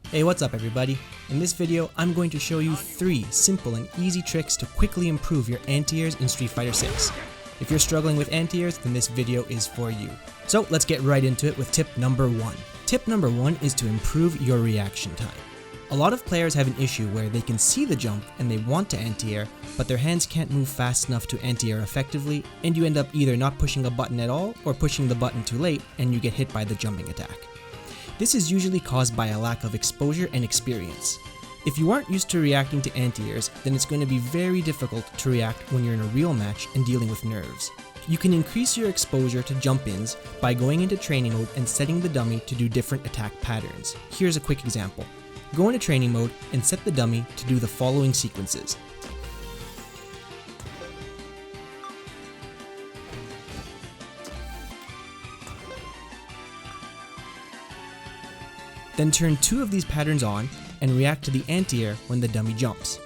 Hey, what's up everybody? In this video, I'm going to show you 3 simple and easy tricks to quickly improve your anti-airs in Street Fighter 6. If you're struggling with anti-airs, then this video is for you. So let's get right into it with tip number 1. Tip number 1 is to improve your reaction time. A lot of players have an issue where they can see the jump and they want to anti-air, but their hands can't move fast enough to anti-air effectively, and you end up either not pushing a button at all or pushing the button too late and you get hit by the jumping attack. This is usually caused by a lack of exposure and experience. If you aren't used to reacting to anti-airs, then it's going to be very difficult to react when you're in a real match and dealing with nerves. You can increase your exposure to jump-ins by going into training mode and setting the dummy to do different attack patterns. Here's a quick example. Go into training mode and set the dummy to do the following sequences. Then turn 2 of these patterns on and react to the anti-air when the dummy jumps.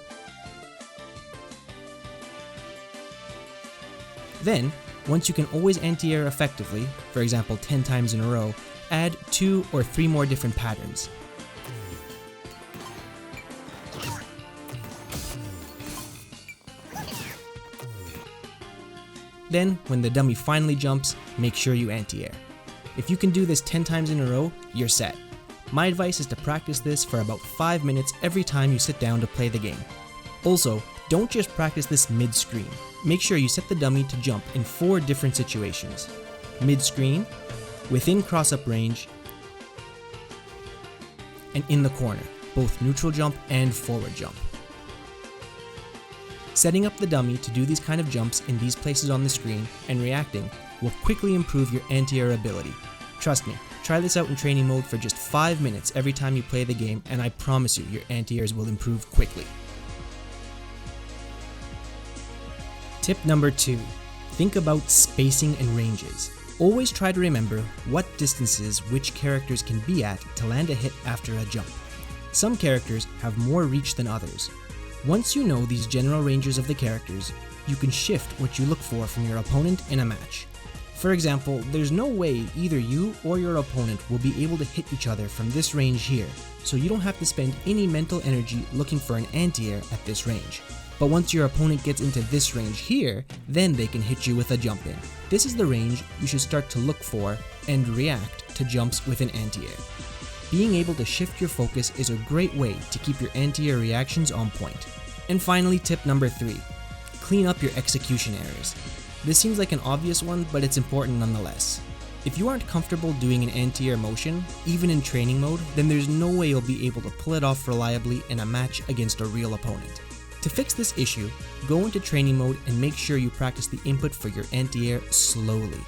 Then, once you can always anti-air effectively, for example 10 times in a row, add 2 or 3 more different patterns. Then, when the dummy finally jumps, make sure you anti-air. If you can do this 10 times in a row, you're set. My advice is to practice this for about 5 minutes every time you sit down to play the game. Also, don't just practice this mid-screen. Make sure you set the dummy to jump in 4 different situations: mid-screen, within cross-up range, and in the corner, both neutral jump and forward jump. Setting up the dummy to do these kind of jumps in these places on the screen and reacting will quickly improve your anti-air ability. Trust me, try this out in training mode for just 5 minutes every time you play the game and I promise you your anti-airs will improve quickly. Tip number 2. Think about spacing and ranges. Always try to remember what distances which characters can be at to land a hit after a jump. Some characters have more reach than others. Once you know these general ranges of the characters, you can shift what you look for from your opponent in a match. For example, there's no way either you or your opponent will be able to hit each other from this range here, so you don't have to spend any mental energy looking for an anti-air at this range. But once your opponent gets into this range here, then they can hit you with a jump in. This is the range you should start to look for and react to jumps with an anti-air. Being able to shift your focus is a great way to keep your anti-air reactions on point. And finally, tip number 3. Clean up your execution errors. This seems like an obvious one, but it's important nonetheless. If you aren't comfortable doing an anti-air motion, even in training mode, then there's no way you'll be able to pull it off reliably in a match against a real opponent. To fix this issue, go into training mode and make sure you practice the input for your anti-air slowly.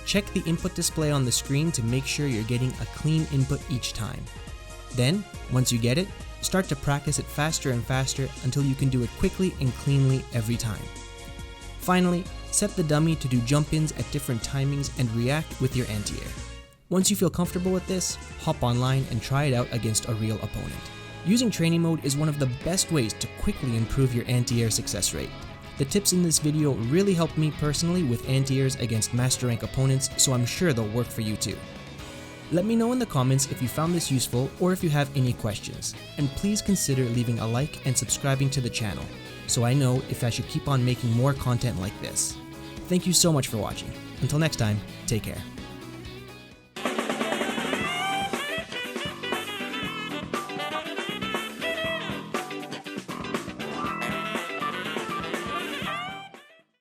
Check the input display on the screen to make sure you're getting a clean input each time. Then, once you get it, start to practice it faster and faster until you can do it quickly and cleanly every time. Finally, set the dummy to do jump-ins at different timings and react with your anti-air. Once you feel comfortable with this, hop online and try it out against a real opponent. Using training mode is one of the best ways to quickly improve your anti-air success rate. The tips in this video really helped me personally with anti-airs against master rank opponents, so I'm sure they'll work for you too. Let me know in the comments if you found this useful or if you have any questions, and please consider leaving a like and subscribing to the channel, so I know if I should keep on making more content like this. Thank you so much for watching. Until next time, take care.